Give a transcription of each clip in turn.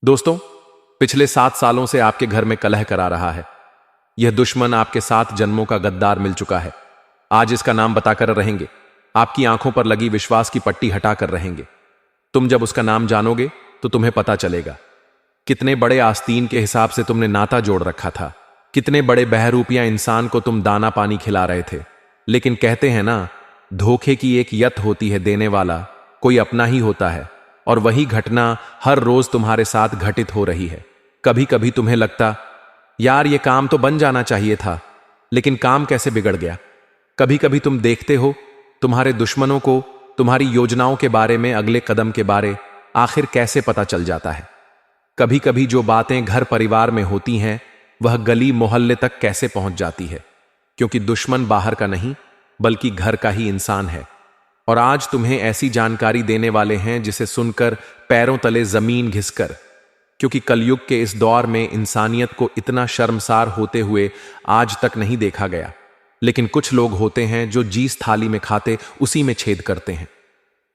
दोस्तों, पिछले 7 सालों से आपके घर में कलह करा रहा है। यह दुश्मन आपके 7 जन्मों का गद्दार मिल चुका है। आज इसका नाम बताकर रहेंगे। आपकी आंखों पर लगी विश्वास की पट्टी हटाकर रहेंगे। तुम जब उसका नाम जानोगे तो तुम्हें पता चलेगा कितने बड़े आस्तीन के हिसाब से तुमने नाता जोड़ रखा था, कितने बड़े बहरूपिया इंसान को तुम दाना पानी खिला रहे थे। लेकिन कहते हैं ना, धोखे की एक यत होती है देने वाला कोई अपना ही होता है, और वही घटना हर रोज तुम्हारे साथ घटित हो रही है। कभी कभी तुम्हें लगता, यार ये काम तो बन जाना चाहिए था, लेकिन काम कैसे बिगड़ गया। कभी कभी तुम देखते हो तुम्हारे दुश्मनों को तुम्हारी योजनाओं के बारे में, अगले कदम के बारे आखिर कैसे पता चल जाता है। कभी कभी जो बातें घर परिवार में होती हैं वह गली मोहल्ले तक कैसे पहुंच जाती है, क्योंकि दुश्मन बाहर का नहीं बल्कि घर का ही इंसान है। और आज तुम्हें ऐसी जानकारी देने वाले हैं जिसे सुनकर पैरों तले जमीन घिसकर, क्योंकि कलयुग के इस दौर में इंसानियत को इतना शर्मसार होते हुए आज तक नहीं देखा गया। लेकिन कुछ लोग होते हैं जो जिस थाली में खाते उसी में छेद करते हैं।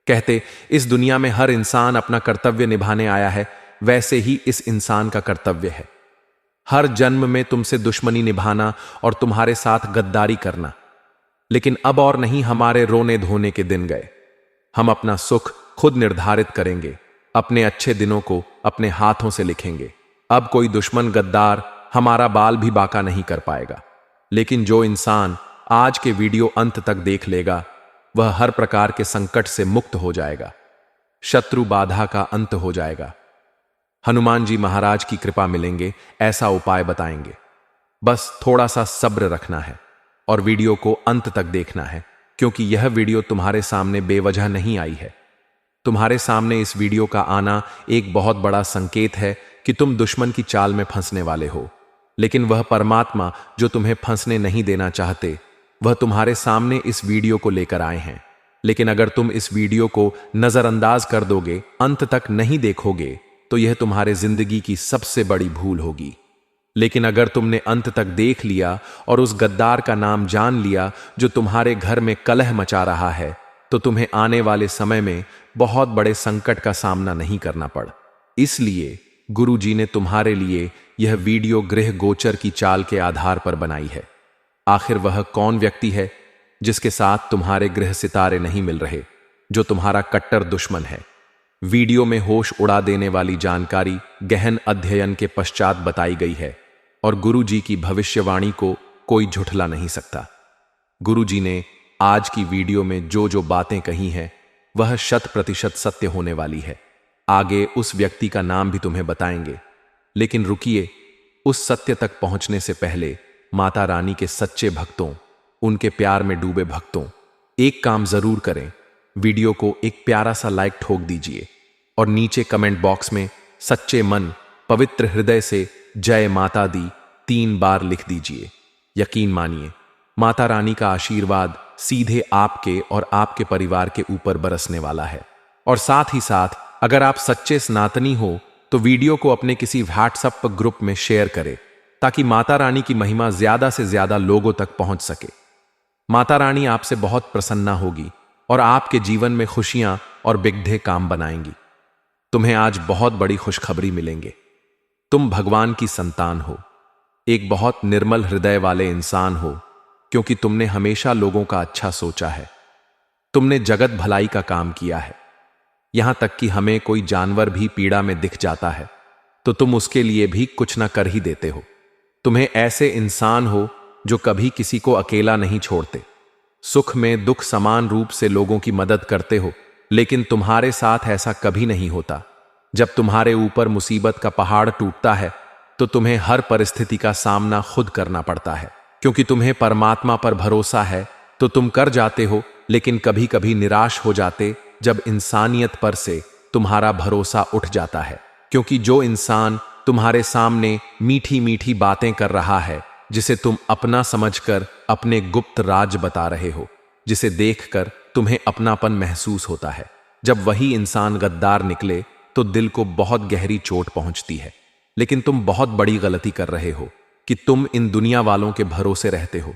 कहते, इस दुनिया में हर इंसान अपना कर्तव्य निभाने आया है, वैसे ही इस इंसान का कर्तव्य है हर जन्म में तुमसे दुश्मनी निभाना और तुम्हारे साथ गद्दारी करना। लेकिन अब और नहीं हमारे रोने धोने के दिन गए। हम अपना सुख खुद निर्धारित करेंगे, अपने अच्छे दिनों को अपने हाथों से लिखेंगे। अब कोई दुश्मन गद्दार हमारा बाल भी बाका नहीं कर पाएगा। लेकिन जो इंसान आज के वीडियो अंत तक देख लेगा वह हर प्रकार के संकट से मुक्त हो जाएगा, शत्रु बाधा का अंत हो जाएगा। हनुमान जी महाराज की कृपा मिलेंगे ऐसा उपाय बताएंगे। बस थोड़ा सा सब्र रखना है और वीडियो को अंत तक देखना है, क्योंकि यह वीडियो तुम्हारे सामने बेवजह नहीं आई है। तुम्हारे सामने इस वीडियो का आना एक बहुत बड़ा संकेत है कि तुम दुश्मन की चाल में फंसने वाले हो। लेकिन वह परमात्मा जो तुम्हें फंसने नहीं देना चाहते, वह तुम्हारे सामने इस वीडियो को लेकर आए हैं। लेकिन अगर तुम इस वीडियो को नजरअंदाज कर दोगे, अंत तक नहीं देखोगे, तो यह तुम्हारे जिंदगी की सबसे बड़ी भूल होगी। लेकिन अगर तुमने अंत तक देख लिया और उस गद्दार का नाम जान लिया जो तुम्हारे घर में कलह मचा रहा है, तो तुम्हें आने वाले समय में बहुत बड़े संकट का सामना नहीं करना पड़। इसलिए गुरु जी ने तुम्हारे लिए यह वीडियो गृह गोचर की चाल के आधार पर बनाई है। आखिर वह कौन व्यक्ति है जिसके साथ तुम्हारे गृह सितारे नहीं मिल रहे, जो तुम्हारा कट्टर दुश्मन है। वीडियो में होश उड़ा देने वाली जानकारी गहन अध्ययन के पश्चात बताई गई है और गुरु जी की भविष्यवाणी को कोई झुठला नहीं सकता। गुरु जी ने आज की वीडियो में जो जो बातें कही हैं वह 100% सत्य होने वाली है। आगे उस व्यक्ति का नाम भी तुम्हें बताएंगे, लेकिन रुकिए, उस सत्य तक पहुंचने से पहले माता रानी के सच्चे भक्तों, उनके प्यार में डूबे भक्तों, एक काम जरूर करें। वीडियो को एक प्यारा सा लाइक ठोक दीजिए और नीचे कमेंट बॉक्स में सच्चे मन पवित्र हृदय से जय माता दी 3 बार लिख दीजिए। यकीन मानिए, माता रानी का आशीर्वाद सीधे आपके और आपके परिवार के ऊपर बरसने वाला है। और साथ ही साथ अगर आप सच्चे सनातनी हो तो वीडियो को अपने किसी व्हाट्सएप ग्रुप में शेयर करें, ताकि माता रानी की महिमा ज्यादा से ज्यादा लोगों तक पहुंच सके। माता रानी आपसे बहुत प्रसन्ना होगी और आपके जीवन में खुशियां और बिगधे काम बनाएंगी। तुम्हें आज बहुत बड़ी खुशखबरी मिलेंगे। तुम भगवान की संतान हो, एक बहुत निर्मल हृदय वाले इंसान हो, क्योंकि तुमने हमेशा लोगों का अच्छा सोचा है। तुमने जगत भलाई का काम किया है। यहां तक कि हमें कोई जानवर भी पीड़ा में दिख जाता है तो तुम उसके लिए भी कुछ ना कर ही देते हो। तुम्हें ऐसे इंसान हो जो कभी किसी को अकेला नहीं छोड़ते, सुख में दुख समान रूप से लोगों की मदद करते हो। लेकिन तुम्हारे साथ ऐसा कभी नहीं होता। जब तुम्हारे ऊपर मुसीबत का पहाड़ टूटता है तो तुम्हें हर परिस्थिति का सामना खुद करना पड़ता है। क्योंकि तुम्हें परमात्मा पर भरोसा है तो तुम कर जाते हो, लेकिन कभी कभी निराश हो जाते जब इंसानियत पर से तुम्हारा भरोसा उठ जाता है। क्योंकि जो इंसान तुम्हारे सामने मीठी मीठी बातें कर रहा है, जिसे तुम अपना समझकर अपने गुप्त राज बता रहे हो, जिसे देखकर तुम्हें अपनापन महसूस होता है, जब वही इंसान गद्दार निकले तो दिल को बहुत गहरी चोट पहुंचती है। लेकिन तुम बहुत बड़ी गलती कर रहे हो कि तुम इन दुनिया वालों के भरोसे रहते हो।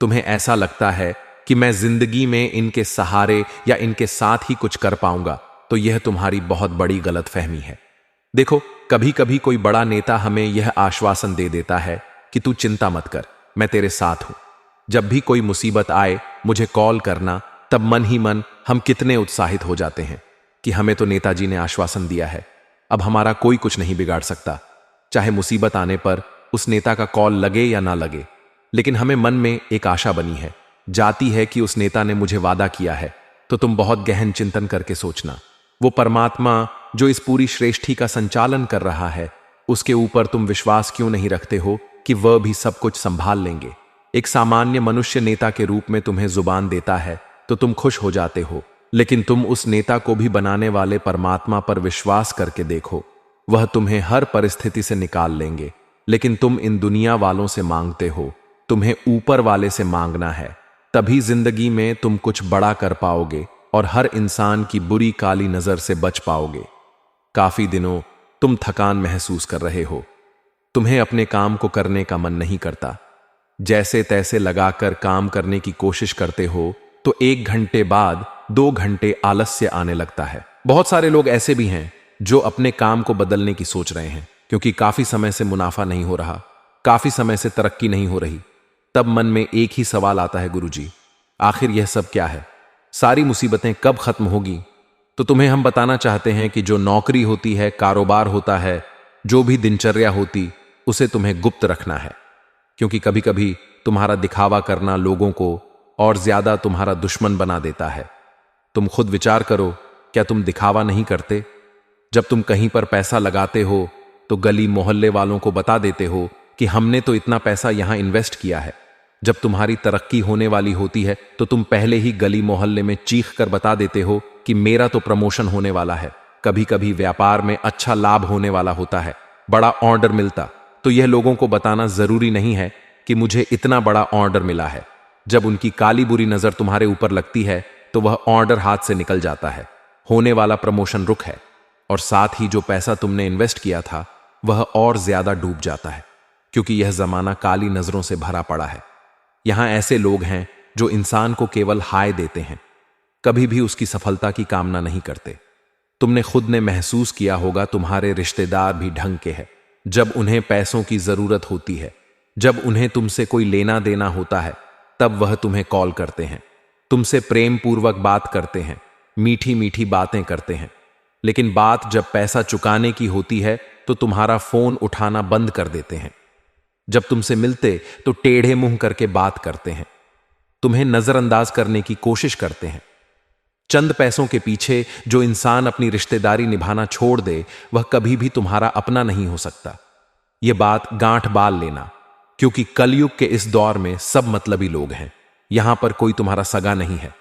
तुम्हें ऐसा लगता है कि मैं जिंदगी में इनके सहारे या इनके साथ ही कुछ कर पाऊंगा, तो यह तुम्हारी बहुत बड़ी गलतफहमी है। देखो, कभी कभी कोई बड़ा नेता हमें यह आश्वासन दे देता है कि तू चिंता मत कर, मैं तेरे साथ हूं। जब भी कोई मुसीबत आए मुझे कॉल करना, तब मन ही मन हम कितने उत्साहित हो जाते हैं कि हमें तो नेताजी ने आश्वासन दिया है, अब हमारा कोई कुछ नहीं बिगाड़ सकता। चाहे मुसीबत आने पर उस नेता का कॉल लगे या ना लगे, लेकिन हमें मन में एक आशा बनी है, जाती है कि उस नेता ने मुझे वादा किया है। तो तुम बहुत गहन चिंतन करके सोचना, वो परमात्मा जो इस पूरी सृष्टि का संचालन कर रहा है, उसके ऊपर तुम विश्वास क्यों नहीं रखते हो कि वह भी सब कुछ संभाल लेंगे। एक सामान्य मनुष्य नेता के रूप में तुम्हें जुबान देता है तो तुम खुश हो जाते हो, लेकिन तुम उस नेता को भी बनाने वाले परमात्मा पर विश्वास करके देखो, वह तुम्हें हर परिस्थिति से निकाल लेंगे। लेकिन तुम इन दुनिया वालों से मांगते हो, तुम्हें ऊपर वाले से मांगना है, तभी जिंदगी में तुम कुछ बड़ा कर पाओगे और हर इंसान की बुरी काली नजर से बच पाओगे। काफी दिनों तुम थकान महसूस कर रहे हो, तुम्हें अपने काम को करने का मन नहीं करता, जैसे तैसे लगाकर काम करने की कोशिश करते हो तो 1 घंटे बाद 2 घंटे आलस्य आने लगता है। बहुत सारे लोग ऐसे भी हैं जो अपने काम को बदलने की सोच रहे हैं, क्योंकि काफी समय से मुनाफा नहीं हो रहा, काफी समय से तरक्की नहीं हो रही। तब मन में एक ही सवाल आता है, गुरुजी आखिर यह सब क्या है, सारी मुसीबतें कब खत्म होगी। तो तुम्हें हम बताना चाहते हैं कि जो नौकरी होती है, कारोबार होता है, जो भी दिनचर्या होती, उसे तुम्हें गुप्त रखना है, क्योंकि कभी कभी तुम्हारा दिखावा करना लोगों को और ज्यादा तुम्हारा दुश्मन बना देता है। तुम खुद विचार करो, क्या तुम दिखावा नहीं करते? जब तुम कहीं पर पैसा लगाते हो तो गली मोहल्ले वालों को बता देते हो कि हमने तो इतना पैसा यहां इन्वेस्ट किया है। जब तुम्हारी तरक्की होने वाली होती है तो तुम पहले ही गली मोहल्ले में चीख कर बता देते हो कि मेरा तो प्रमोशन होने वाला है। कभी कभी व्यापार में अच्छा लाभ होने वाला होता है, बड़ा ऑर्डर मिलता, तो यह लोगों को बताना जरूरी नहीं है कि मुझे इतना बड़ा ऑर्डर मिला है। जब उनकी काली बुरी नजर तुम्हारे ऊपर लगती है तो वह ऑर्डर हाथ से निकल जाता है, होने वाला प्रमोशन रुक है, और साथ ही जो पैसा तुमने इन्वेस्ट किया था वह और ज्यादा डूब जाता है, क्योंकि यह जमाना काली नजरों से भरा पड़ा है। यहां ऐसे लोग हैं जो इंसान को केवल हाय देते हैं, कभी भी उसकी सफलता की कामना नहीं करते। तुमने खुद ने महसूस किया होगा, तुम्हारे रिश्तेदार भी ढंग के हैं। जब उन्हें पैसों की जरूरत होती है, जब उन्हें तुमसे कोई लेना देना होता है, तब वह तुम्हें कॉल करते हैं, तुमसे प्रेम पूर्वक बात करते हैं, मीठी मीठी बातें करते हैं। लेकिन बात जब पैसा चुकाने की होती है तो तुम्हारा फोन उठाना बंद कर देते हैं। जब तुमसे मिलते तो टेढ़े मुंह करके बात करते हैं, तुम्हें नजरअंदाज करने की कोशिश करते हैं। चंद पैसों के पीछे जो इंसान अपनी रिश्तेदारी निभाना छोड़ दे, वह कभी भी तुम्हारा अपना नहीं हो सकता। यह बात गांठ बाल लेना, क्योंकि कलयुग के इस दौर में सब मतलबी लोग हैं। यहां पर कोई तुम्हारा सगा नहीं है,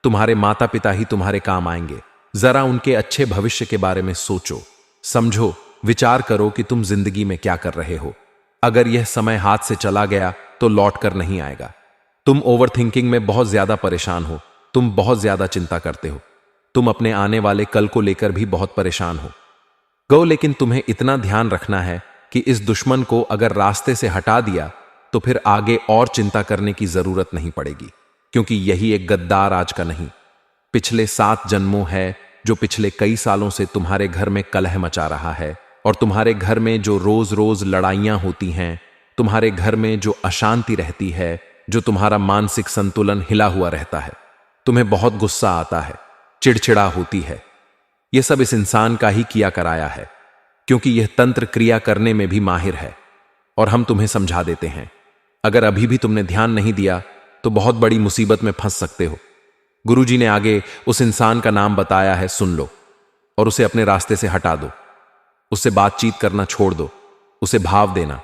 तुम्हारे माता पिता ही तुम्हारे काम आएंगे। जरा उनके अच्छे भविष्य के बारे में सोचो, समझो, विचार करो कि तुम जिंदगी में क्या कर रहे हो। अगर यह समय हाथ से चला गया तो लौट कर नहीं आएगा। तुम ओवरथिंकिंग में बहुत ज्यादा परेशान हो, तुम बहुत ज्यादा चिंता करते हो, तुम अपने आने वाले कल को लेकर भी बहुत परेशान हो। लेकिन तुम्हें इतना ध्यान रखना है कि इस दुश्मन को अगर रास्ते से हटा दिया तो फिर आगे और चिंता करने की जरूरत नहीं पड़ेगी, क्योंकि यही एक गद्दार आज का नहीं, पिछले 7 जन्मों है जो पिछले कई सालों से तुम्हारे घर में कलह मचा रहा है, और तुम्हारे घर में जो रोज रोज लड़ाइयां होती हैं, तुम्हारे घर में जो अशांति रहती है, जो तुम्हारा मानसिक संतुलन हिला हुआ रहता है, तुम्हें बहुत गुस्सा आता है, चिड़चिड़ा होती है, यह सब इस इंसान का ही किया कराया है, क्योंकि यह तंत्र क्रिया करने में भी माहिर है। और हम तुम्हें समझा देते हैं, अगर अभी भी तुमने ध्यान नहीं दिया तो बहुत बड़ी मुसीबत में फंस सकते हो। गुरुजी ने आगे उस इंसान का नाम बताया है, सुन लो और उसे अपने रास्ते से हटा दो, उससे बातचीत करना छोड़ दो, उसे भाव देना,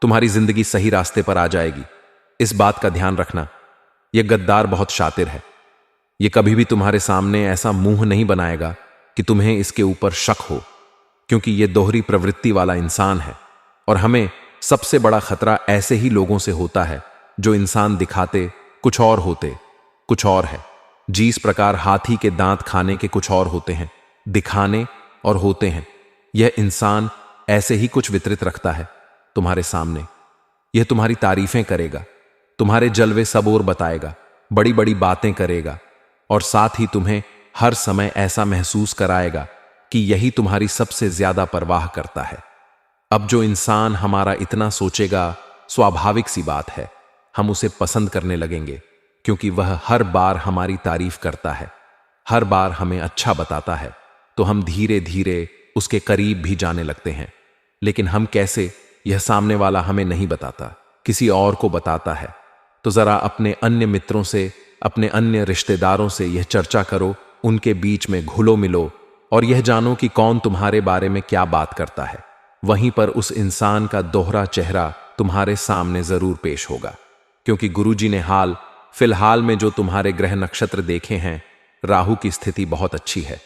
तुम्हारी जिंदगी सही रास्ते पर आ जाएगी। इस बात का ध्यान रखना, यह गद्दार बहुत शातिर है, यह कभी भी तुम्हारे सामने ऐसा मुंह नहीं बनाएगा कि तुम्हें इसके ऊपर शक हो, क्योंकि यह दोहरी प्रवृत्ति वाला इंसान है। और हमें सबसे बड़ा खतरा ऐसे ही लोगों से होता है जो इंसान दिखाते कुछ और होते कुछ और है। जिस प्रकार हाथी के दांत खाने के कुछ और होते हैं, दिखाने और होते हैं, यह इंसान ऐसे ही कुछ वितरित रखता है तुम्हारे सामने। यह तुम्हारी तारीफें करेगा, तुम्हारे जलवे सब और बताएगा, बड़ी बड़ी बातें करेगा, और साथ ही तुम्हें हर समय ऐसा महसूस कराएगा कि यही तुम्हारी सबसे ज्यादा परवाह करता है। अब जो इंसान हमारा इतना सोचेगा, स्वाभाविक सी बात है, हम उसे पसंद करने लगेंगे, क्योंकि वह हर बार हमारी तारीफ करता है, हर बार हमें अच्छा बताता है, तो हम धीरे धीरे उसके करीब भी जाने लगते हैं। लेकिन हम कैसे, यह सामने वाला हमें नहीं बताता, किसी और को बताता है। तो जरा अपने अन्य मित्रों से, अपने अन्य रिश्तेदारों से यह चर्चा करो, उनके बीच में घुलो मिलो और यह जानो कि कौन तुम्हारे बारे में क्या बात करता है। वहीं पर उस इंसान का दोहरा चेहरा तुम्हारे सामने जरूर पेश होगा, क्योंकि गुरुजी ने फिलहाल में जो तुम्हारे ग्रह नक्षत्र देखे हैं, राहु की स्थिति बहुत अच्छी है,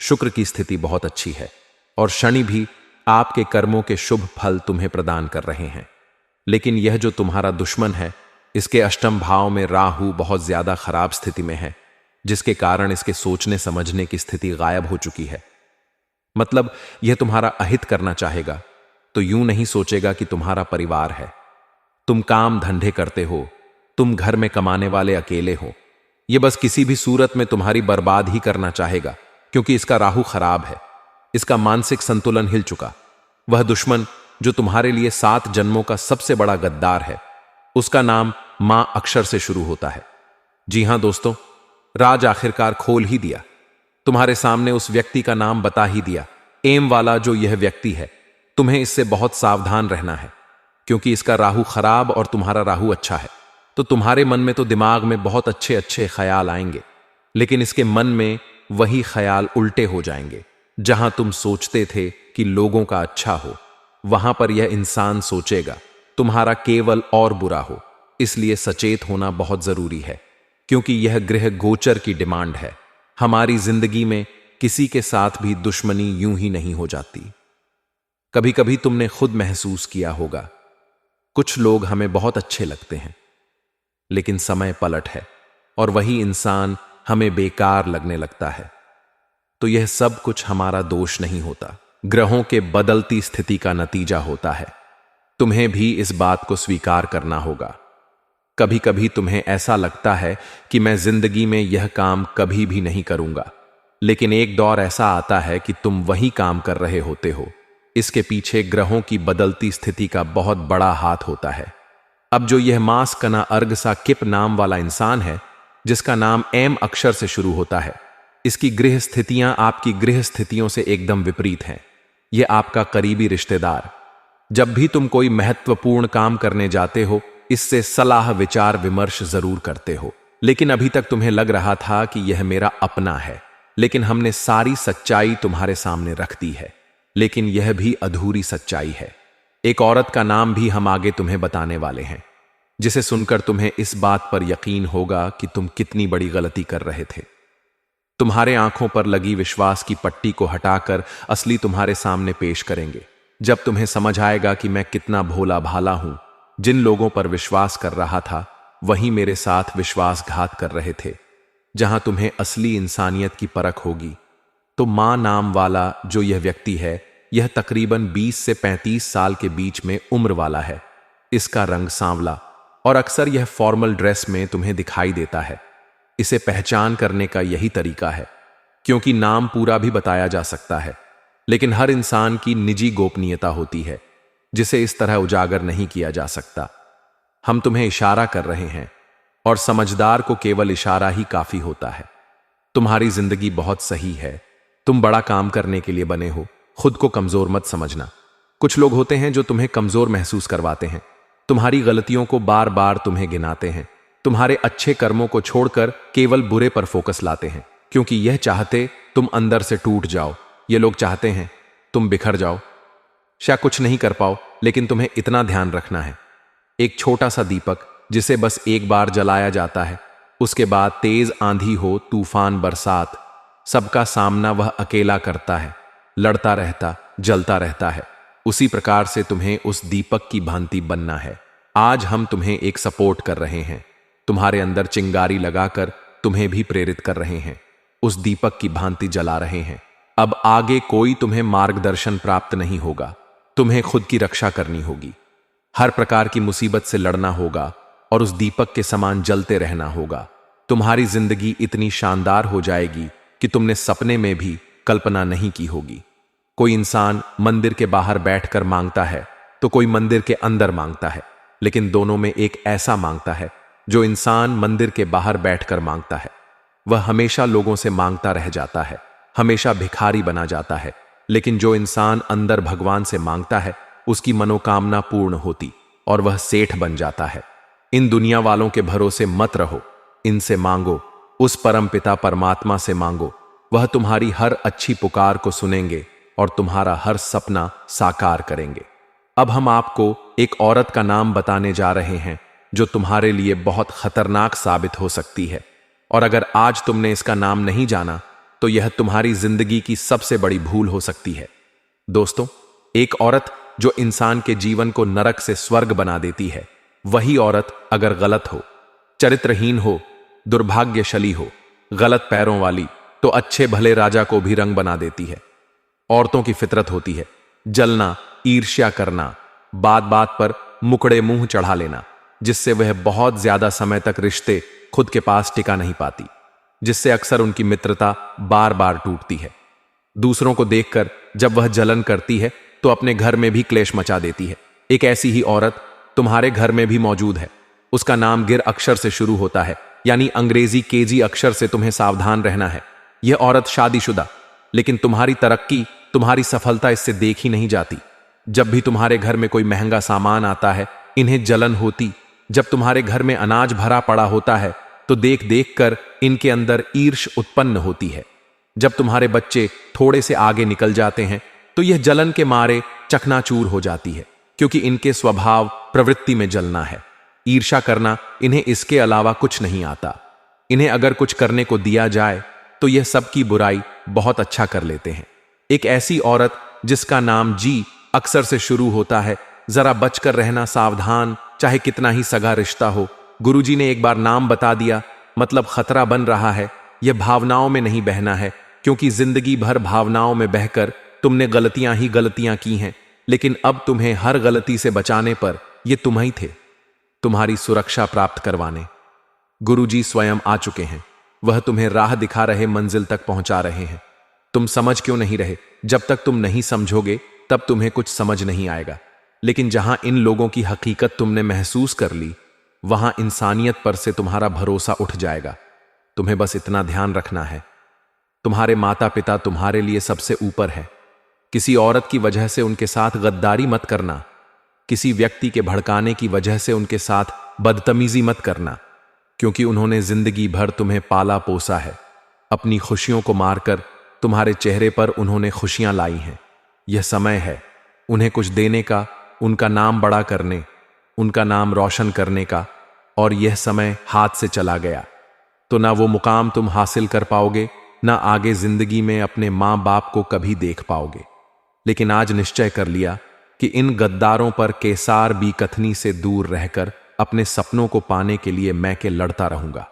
शुक्र की स्थिति बहुत अच्छी है और शनि भी आपके कर्मों के शुभ फल तुम्हें प्रदान कर रहे हैं। लेकिन यह जो तुम्हारा दुश्मन है, इसके अष्टम भाव में राहु बहुत ज्यादा खराब स्थिति में है, जिसके कारण इसके सोचने समझने की स्थिति गायब हो चुकी है। मतलब यह तुम्हारा अहित करना चाहेगा तो यूं नहीं सोचेगा कि तुम्हारा परिवार है, तुम काम धंधे करते हो, तुम घर में कमाने वाले अकेले हो। यह बस किसी भी सूरत में तुम्हारी बर्बाद ही करना चाहेगा, क्योंकि इसका राहु खराब है, इसका मानसिक संतुलन हिल चुका। वह दुश्मन जो तुम्हारे लिए 7 जन्मों का सबसे बड़ा गद्दार है, उसका नाम मां अक्षर से शुरू होता है। जी हां दोस्तों, राज आखिरकार खोल ही दिया, तुम्हारे सामने उस व्यक्ति का नाम बता ही दिया। एम वाला जो यह व्यक्ति है, तुम्हें इससे बहुत सावधान रहना है, क्योंकि इसका राहु खराब और तुम्हारा राहु अच्छा है। तो तुम्हारे मन में तो दिमाग में बहुत अच्छे अच्छे ख्याल आएंगे, लेकिन इसके मन में वही ख्याल उल्टे हो जाएंगे। जहां तुम सोचते थे कि लोगों का अच्छा हो, वहां पर यह इंसान सोचेगा तुम्हारा केवल और बुरा हो। इसलिए सचेत होना बहुत जरूरी है, क्योंकि यह ग्रह गोचर की डिमांड है। हमारी जिंदगी में किसी के साथ भी दुश्मनी यूं ही नहीं हो जाती। कभी कभी तुमने खुद महसूस किया होगा, कुछ लोग हमें बहुत अच्छे लगते हैं, लेकिन समय पलट है और वही इंसान हमें बेकार लगने लगता है। तो यह सब कुछ हमारा दोष नहीं होता, ग्रहों के बदलती स्थिति का नतीजा होता है। तुम्हें भी इस बात को स्वीकार करना होगा। कभी कभी तुम्हें ऐसा लगता है कि मैं जिंदगी में यह काम कभी भी नहीं करूंगा, लेकिन एक दौर ऐसा आता है कि तुम वही काम कर रहे होते हो। इसके पीछे ग्रहों की बदलती स्थिति का बहुत बड़ा हाथ होता है। अब जो यह मास कना अर्ग सा किप नाम वाला इंसान है, जिसका नाम एम अक्षर से शुरू होता है, इसकी गृह स्थितियां आपकी गृह स्थितियों से एकदम विपरीत हैं। यह आपका करीबी रिश्तेदार। जब भी तुम कोई महत्वपूर्ण काम करने जाते हो, इससे सलाह विचार विमर्श जरूर करते हो, लेकिन अभी तक तुम्हें लग रहा था कि यह मेरा अपना है। लेकिन हमने सारी सच्चाई तुम्हारे सामने रख दी है, लेकिन यह भी अधूरी सच्चाई है। एक औरत का नाम भी हम आगे तुम्हें बताने वाले हैं, जिसे सुनकर तुम्हें इस बात पर यकीन होगा कि तुम कितनी बड़ी गलती कर रहे थे। तुम्हारे आंखों पर लगी विश्वास की पट्टी को हटाकर असली तुम्हारे सामने पेश करेंगे। जब तुम्हें समझ आएगा कि मैं कितना भोला भाला हूं, जिन लोगों पर विश्वास कर रहा था वही मेरे साथ विश्वासघात कर रहे थे। जहां तुम्हें असली इंसानियत की परख होगी, तो मां नाम वाला जो यह व्यक्ति है, यह तकरीबन 20 से 35 साल के बीच में उम्र वाला है। इसका रंग सांवला और अक्सर यह फॉर्मल ड्रेस में तुम्हें दिखाई देता है। इसे पहचान करने का यही तरीका है, क्योंकि नाम पूरा भी बताया जा सकता है, लेकिन हर इंसान की निजी गोपनीयता होती है, जिसे इस तरह उजागर नहीं किया जा सकता। हम तुम्हें इशारा कर रहे हैं, और समझदार को केवल इशारा ही काफी होता है। तुम्हारी जिंदगी बहुत सही है, तुम बड़ा काम करने के लिए बने हो, खुद को कमजोर मत समझना। कुछ लोग होते हैं जो तुम्हें कमजोर महसूस करवाते हैं, तुम्हारी गलतियों को बार बार तुम्हें गिनाते हैं, तुम्हारे अच्छे कर्मों को छोड़कर केवल बुरे पर फोकस लाते हैं, क्योंकि यह चाहते तुम अंदर से टूट जाओ। ये लोग चाहते हैं तुम बिखर जाओ, शायद कुछ नहीं कर पाओ। लेकिन तुम्हें इतना ध्यान रखना है, एक छोटा सा दीपक जिसे बस एक बार जलाया जाता है, उसके बाद तेज आंधी हो, तूफान, बरसात, सबका सामना वह अकेला करता है, लड़ता रहता, जलता रहता है। उसी प्रकार से तुम्हें उस दीपक की भांति बनना है। आज हम तुम्हें एक सपोर्ट कर रहे हैं, तुम्हारे अंदर चिंगारी लगाकर तुम्हें भी प्रेरित कर रहे हैं, उस दीपक की भांति जला रहे हैं। अब आगे कोई तुम्हें मार्गदर्शन प्राप्त नहीं होगा, तुम्हें खुद की रक्षा करनी होगी, हर प्रकार की मुसीबत से लड़ना होगा और उस दीपक के समान जलते रहना होगा। तुम्हारी जिंदगी इतनी शानदार हो जाएगी कि तुमने सपने में भी कल्पना नहीं की होगी। कोई इंसान मंदिर के बाहर बैठकर मांगता है तो कोई मंदिर के अंदर मांगता है, लेकिन दोनों में एक ऐसा मांगता है जो इंसान मंदिर के बाहर बैठकर मांगता है वह हमेशा लोगों से मांगता रह जाता है, हमेशा भिखारी बना जाता है। लेकिन जो इंसान अंदर भगवान से मांगता है उसकी मनोकामना पूर्ण होती और वह सेठ बन जाता है। इन दुनिया वालों के भरोसे मत रहो, इनसे मांगो, उस परमपिता परमात्मा से मांगो। वह तुम्हारी हर अच्छी पुकार को सुनेंगे और तुम्हारा हर सपना साकार करेंगे। अब हम आपको एक औरत का नाम बताने जा रहे हैं जो तुम्हारे लिए बहुत खतरनाक साबित हो सकती है, और अगर आज तुमने इसका नाम नहीं जाना तो यह तुम्हारी जिंदगी की सबसे बड़ी भूल हो सकती है। दोस्तों, एक औरत जो इंसान के जीवन को नरक से स्वर्ग बना देती है, वही औरत अगर गलत हो, चरित्रहीन हो, दुर्भाग्यशाली हो, गलत पैरों वाली, तो अच्छे भले राजा को भी रंग बना देती है। औरतों की फितरत होती है जलना, ईर्ष्या करना, बात बात पर मुकड़े मुंह चढ़ा लेना, जिससे वह बहुत ज्यादा समय तक रिश्ते खुद के पास टिका नहीं पाती, जिससे अक्सर उनकी मित्रता बार बार टूटती है। दूसरों को देखकर जब वह जलन करती है तो अपने घर में भी क्लेश मचा देती है। एक ऐसी ही औरत तुम्हारे घर में भी मौजूद है। उसका नाम गिर अक्षर से शुरू होता है, यानी अंग्रेजी केजी अक्षर से तुम्हें सावधान रहना है। यह औरत शादीशुदा, लेकिन तुम्हारी तरक्की, तुम्हारी सफलता इससे देखी नहीं जाती। जब भी तुम्हारे घर में कोई महंगा सामान आता है इन्हें जलन होती। जब तुम्हारे घर में अनाज भरा पड़ा होता है तो देख देख कर इनके अंदर ईर्ष्या उत्पन्न होती है। जब तुम्हारे बच्चे थोड़े से आगे निकल जाते हैं तो यह जलन के मारे चकनाचूर हो जाती है, क्योंकि इनके स्वभाव प्रवृत्ति में जलना है, ईर्ष्या करना। इन्हें इसके अलावा कुछ नहीं आता। इन्हें अगर कुछ करने को दिया जाए तो यह सबकी बुराई बहुत अच्छा कर लेते हैं। एक ऐसी औरत जिसका नाम जी अक्सर से शुरू होता है, जरा बचकर रहना, सावधान, चाहे कितना ही सगा रिश्ता हो। गुरुजी ने एक बार नाम बता दिया, मतलब खतरा बन रहा है। यह भावनाओं में नहीं बहना है, क्योंकि जिंदगी भर भावनाओं में बहकर तुमने गलतियां ही गलतियां की हैं, लेकिन अब तुम्हें हर गलती से बचाने पर ये तुम ही थे, तुम्हारी सुरक्षा प्राप्त करवाने। गुरुजी स्वयं आ चुके हैं। वह तुम्हें राह दिखा रहे, मंजिल तक पहुंचा रहे हैं। तुम समझ क्यों नहीं रहे? जब तक तुम नहीं समझोगे तब तुम्हें कुछ समझ नहीं आएगा। लेकिन जहां इन लोगों की हकीकत तुमने महसूस कर ली, वहां इंसानियत पर से तुम्हारा भरोसा उठ जाएगा। तुम्हें बस इतना ध्यान रखना है, तुम्हारे माता पिता तुम्हारे लिए सबसे ऊपर है। किसी औरत की वजह से उनके साथ गद्दारी मत करना, किसी व्यक्ति के भड़काने की वजह से उनके साथ बदतमीजी मत करना, क्योंकि उन्होंने जिंदगी भर तुम्हें पाला पोसा है। अपनी खुशियों को मारकर तुम्हारे चेहरे पर उन्होंने खुशियां लाई हैं। यह समय है उन्हें कुछ देने का, उनका नाम बड़ा करने, उनका नाम रोशन करने का, और यह समय हाथ से चला गया तो ना वो मुकाम तुम हासिल कर पाओगे, ना आगे जिंदगी में अपने मां बाप को कभी देख पाओगे। लेकिन आज निश्चय कर लिया कि इन गद्दारों पर केसार भी कथनी से दूर रहकर अपने सपनों को पाने के लिए मैं के लड़ता रहूंगा।